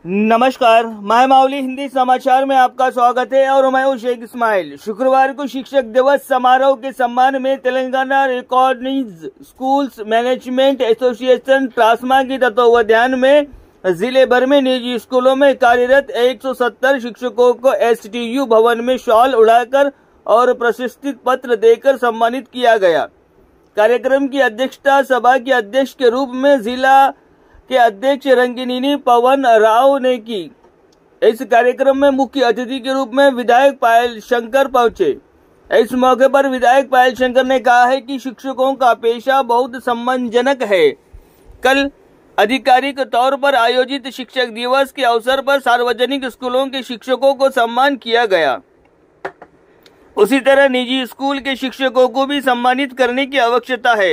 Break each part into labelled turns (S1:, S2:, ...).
S1: नमस्कार, मैं माउली हिंदी समाचार में आपका स्वागत है और मैं हूं शेख इस्माइल। शुक्रवार को शिक्षक दिवस समारोह के सम्मान में Telangana recognised schools management association TRASMA की तत्वावधान में जिले भर में निजी स्कूलों में कार्यरत 170 शिक्षकों को एसटीयू भवन में शॉल उड़ाकर और प्रशस्ति पत्र देकर सम्मानित किया गया। कार्यक्रम की अध्यक्षता सभा के अध्यक्ष के रूप में जिला के अध्यक्ष रंगिनी पवन राव ने की। इस कार्यक्रम में मुख्य अतिथि के रूप में विधायक पायल शंकर पहुंचे। इस मौके पर विधायक पायल शंकर ने कहा है कि शिक्षकों का पेशा बहुत सम्मानजनक है। कल आधिकारिक तौर पर आयोजित शिक्षक दिवस के अवसर पर सार्वजनिक स्कूलों के शिक्षकों को सम्मान किया गया। उसी तरह निजी स्कूल के शिक्षकों को भी सम्मानित करने की आवश्यकता है।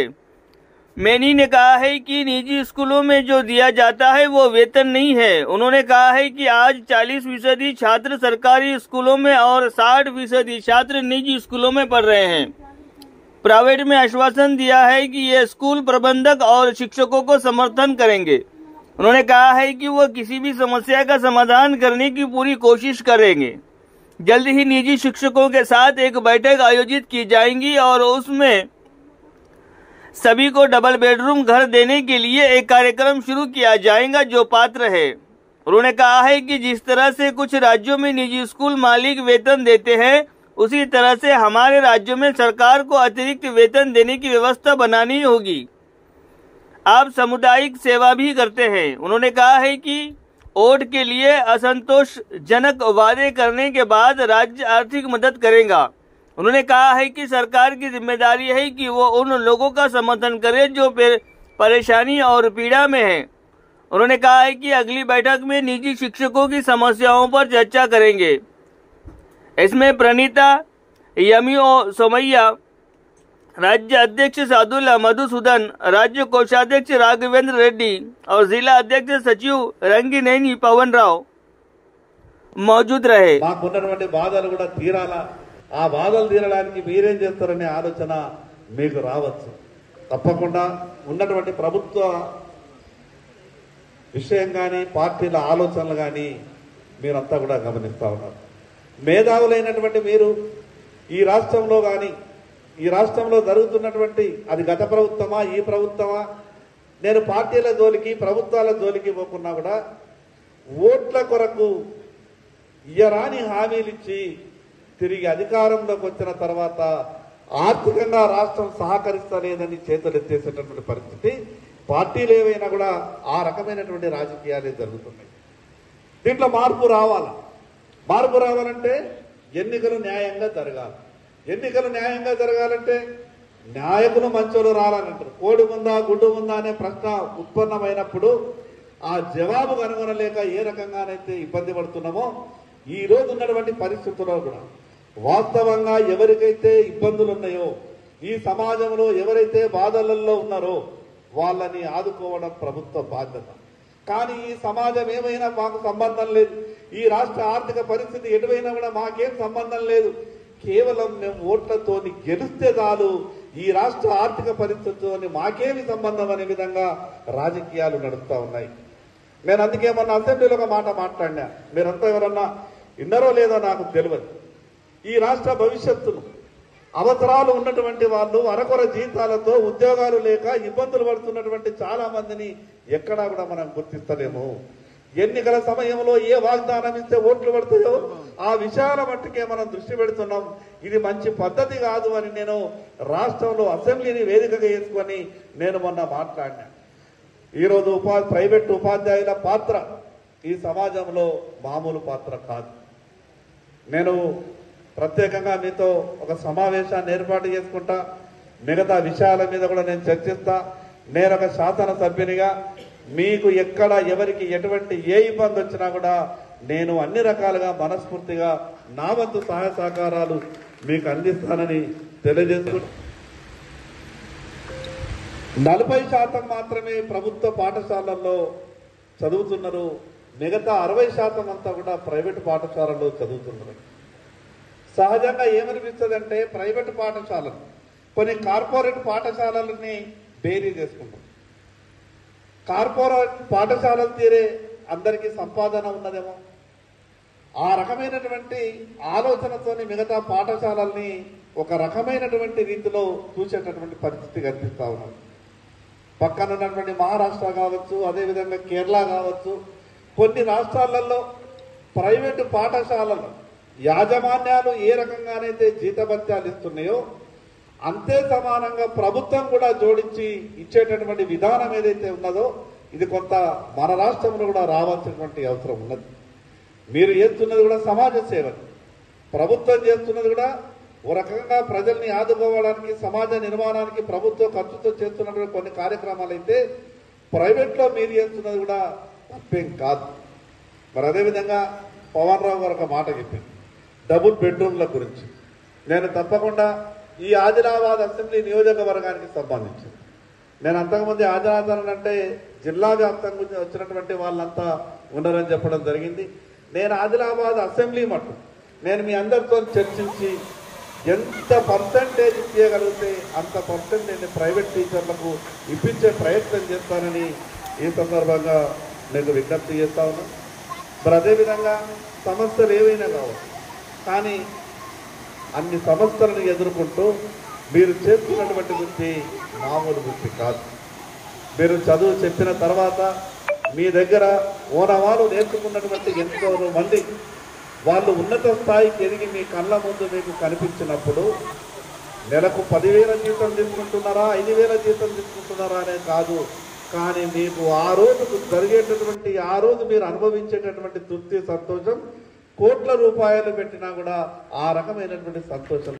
S1: मैनी ने कहा है कि निजी स्कूलों में जो दिया जाता है वो वेतन नहीं है। उन्होंने कहा है कि आज 40% छात्र सरकारी स्कूलों में और 60% छात्र निजी स्कूलों में पढ़ रहे हैं। प्राइवेट में आश्वासन दिया है कि ये स्कूल प्रबंधक और शिक्षकों को समर्थन करेंगे। उन्होंने कहा है कि वो किसी भी समस्या का समाधान करने की पूरी कोशिश करेंगे। जल्द ही निजी शिक्षकों के साथ एक बैठक आयोजित की जाएगी और उसमें सभी को डबल बेडरूम घर देने के लिए एक कार्यक्रम शुरू किया जाएगा जो पात्र है। उन्होंने कहा है कि जिस तरह से कुछ राज्यों में निजी स्कूल मालिक वेतन देते हैं, उसी तरह से हमारे राज्यों में सरकार को अतिरिक्त वेतन देने की व्यवस्था बनानी होगी। आप सामुदायिक सेवा भी करते हैं। उन्होंने कहा है कि वोट के लिए असंतोषजनक वादे करने के बाद राज्य आर्थिक मदद करेगा। उन्होंने कहा है कि सरकार की जिम्मेदारी है कि वो उन लोगों का समर्थन करे जो परेशानी और पीड़ा में हैं। उन्होंने कहा है कि अगली बैठक में निजी शिक्षकों की समस्याओं पर चर्चा करेंगे। इसमें प्रणीता यमियो सोमैया, राज्य अध्यक्ष सादुल्ला मधुसूदन, राज्य कोषाध्यक्ष राघवेंद्र रेड्डी और जिला अध्यक्ष सचिव रंगिनेनी पवन राव मौजूद रहे।
S2: ఆ బాధలు తీరడానికి మీరేం చేస్తారనే ఆలోచన మీకు రావచ్చు. తప్పకుండా ఉన్నటువంటి ప్రభుత్వ విషయం కానీ పార్టీల ఆలోచనలు కానీ మీరంతా కూడా గమనిస్తూ ఉన్నారు. మేధావులైనటువంటి మీరు ఈ రాష్ట్రంలో కానీ ఈ రాష్ట్రంలో జరుగుతున్నటువంటి అది గత ప్రభుత్వమా ఈ ప్రభుత్వమా, నేను పార్టీల జోలికి ప్రభుత్వాల జోలికి పోకున్నా కూడా ఓట్ల కొరకు ఇయ్యరాని హామీలు ఇచ్చి తిరిగి అధికారంలోకి వచ్చిన తర్వాత ఆర్థికంగా రాష్ట్రం సహకరిస్తలేదని చేతులెత్తేసేటటువంటి పరిస్థితి పార్టీలు ఏవైనా కూడా ఆ రకమైనటువంటి రాజకీయాలే జరుగుతున్నాయి. దీంట్లో మార్పు రావాలంటే ఎన్నికలు న్యాయంగా జరగాలి. ఎన్నికలు న్యాయంగా జరగాలంటే నాయకులు మంచోళ్ళు రావాలంటారు. కోడి ముందా గుడ్డు ముందా అనే ప్రశ్న ఉత్పన్నమైనప్పుడు ఆ జవాబు కనుగొనలేక ఏ రకంగానైతే ఇబ్బంది పడుతున్నామో ఈ రోజు ఉన్నటువంటి పరిస్థితుల్లో కూడా వాస్తవంగా ఎవరికైతే ఇబ్బందులు ఉన్నాయో, ఈ సమాజంలో ఎవరైతే బాధలలో ఉన్నారో వాళ్ళని ఆదుకోవడం ప్రభుత్వ బాధ్యత. కానీ ఈ సమాజం ఏమైనా మాకు సంబంధం లేదు, ఈ రాష్ట్ర ఆర్థిక పరిస్థితి ఎటువైనా కూడా మాకేం సంబంధం లేదు, కేవలం మేము ఓట్లతోని గెలిస్తే చాలు, ఈ రాష్ట్ర ఆర్థిక పరిస్థితితోని మాకేమి సంబంధం అనే విధంగా రాజకీయాలు నడుస్తూ ఉన్నాయి. నేను అందుకే మొన్న అసెంబ్లీలో ఒక మాట మాట్లాడినా, మీరంతా ఎవరన్నా విన్నారో లేదో నాకు తెలియదు. ఈ రాష్ట్ర భవిష్యత్తును అవసరాలు ఉన్నటువంటి వాళ్ళు అరకొర జీతాలతో ఉద్యోగాలు లేక ఇబ్బందులు పడుతున్నటువంటి చాలా మందిని ఎక్కడా కూడా మనం గుర్తిస్తలేము. ఎన్నికల సమయంలో ఏ వాగ్దానం ఇస్తే ఓట్లు పడతాయో ఆ విషయాల మట్టుకే మనం దృష్టి పెడుతున్నాం. ఇది మంచి పద్ధతి కాదు అని నేను రాష్ట్రంలో అసెంబ్లీని వేదికగా చేసుకొని నేను మొన్న మాట్లాడినా. ఈరోజు ప్రైవేట్ ఉపాధ్యాయుల పాత్ర ఈ సమాజంలో మామూలు పాత్ర కాదు. నేను ప్రత్యేకంగా మీతో ఒక సమావేశాన్ని ఏర్పాటు చేసుకుంటా, మిగతా విషయాల మీద కూడా నేను చర్చిస్తా. నేను ఒక శాసనసభ్యునిగా మీకు ఎక్కడ ఎవరికి ఎటువంటి ఏ ఇబ్బంది వచ్చినా కూడా నేను అన్ని రకాలుగా మనస్ఫూర్తిగా నా వంతు సహాయ సహకారాలు మీకు అందిస్తానని తెలియజేసుకుంటూ 40% మాత్రమే ప్రభుత్వ పాఠశాలల్లో చదువుతున్నారు, మిగతా 60% అంతా కూడా ప్రైవేట్ పాఠశాలల్లో చదువుతున్నారు. సహజంగా ఏమనిపిస్తుంది అంటే ప్రైవేట్ పాఠశాలలు కొన్ని కార్పొరేట్ పాఠశాలలని బేరీ చేసుకుంటాం. కార్పొరేట్ పాఠశాలలు తీరే అందరికీ సంపాదన ఉన్నదేమో. ఆ రకమైనటువంటి ఆలోచనతోని మిగతా పాఠశాలల్ని ఒక రకమైనటువంటి రీతిలో చూసేటటువంటి పరిస్థితి కనిపిస్తా ఉన్నది. పక్కన ఉన్నటువంటి మహారాష్ట్ర కావచ్చు, అదేవిధంగా కేరళ కావచ్చు, కొన్ని రాష్ట్రాలలో ప్రైవేటు పాఠశాలలు యాజమాన్యాలు ఏ రకంగానైతే జీతభత్యాలు ఇస్తున్నాయో అంతే సమానంగా ప్రభుత్వం కూడా జోడించి ఇచ్చేటటువంటి విధానం ఏదైతే ఉన్నదో ఇది కొంత మన రాష్ట్రంలో కూడా రావాల్సినటువంటి అవసరం ఉన్నది. మీరు చేస్తున్నది కూడా సమాజ సేవ, ప్రభుత్వం చేస్తున్నది కూడా ఓ రకంగా ప్రజల్ని ఆదుకోవడానికి, సమాజ నిర్మాణానికి ప్రభుత్వ ఖర్చుతో చేస్తున్నటువంటి కొన్ని కార్యక్రమాలు అయితే ప్రైవేట్లో మీరు చేస్తున్నది కూడా తప్పేం కాదు. మరి అదేవిధంగా పవన్ రావు గారు ఒక మాట చెప్పింది డబుల్ బెడ్రూమ్ల గురించి. నేను తప్పకుండా ఈ ఆదిలాబాద్ అసెంబ్లీ నియోజకవర్గానికి సంబంధించి నేను అంతకుముందు ఆదిలాబాద్ అంటే జిల్లా వ్యాప్తంగా వచ్చినటువంటి వాళ్ళంతా ఉన్నారని చెప్పడం జరిగింది. నేను ఆదిలాబాద్ అసెంబ్లీ మట్టు నేను మీ అందరితో చర్చించి ఎంత పర్సెంటేజ్ ఇవ్వగలిగితే అంత పర్సెంటేజ్ ప్రైవేట్ టీచర్లకు ఇప్పించే ప్రయత్నం చేస్తానని ఈ సందర్భంగా నేను విజ్ఞప్తి చేస్తా ఉన్నాను. మరి అదేవిధంగా సమస్యలు ఏవైనా కావచ్చు, కానీ అన్ని సమస్యలను ఎదుర్కొంటూ మీరు చేస్తున్నటువంటి వృత్తి మామూలు వృత్తి కాదు. మీరు చదువు చెప్పిన తర్వాత మీ దగ్గర ఓనవాళ్ళు నేర్చుకున్నటువంటి ఎంతో మంది వాళ్ళు ఉన్నత స్థాయికి ఎదిగి మీ కళ్ళ ముందు మీకు కనిపించినప్పుడు నెలకు 10,000 జీతం తీసుకుంటున్నారా, 5,000 జీతం తీసుకుంటున్నారా అనే కాదు, కానీ మీకు ఆ రోజు జరిగేటటువంటి ఆ రోజు మీరు అనుభవించేటటువంటి తృప్తి, సంతోషం కోట్ల రూపాయలు పెట్టినా కూడా ఆ రకమైనటువంటి సంతోషం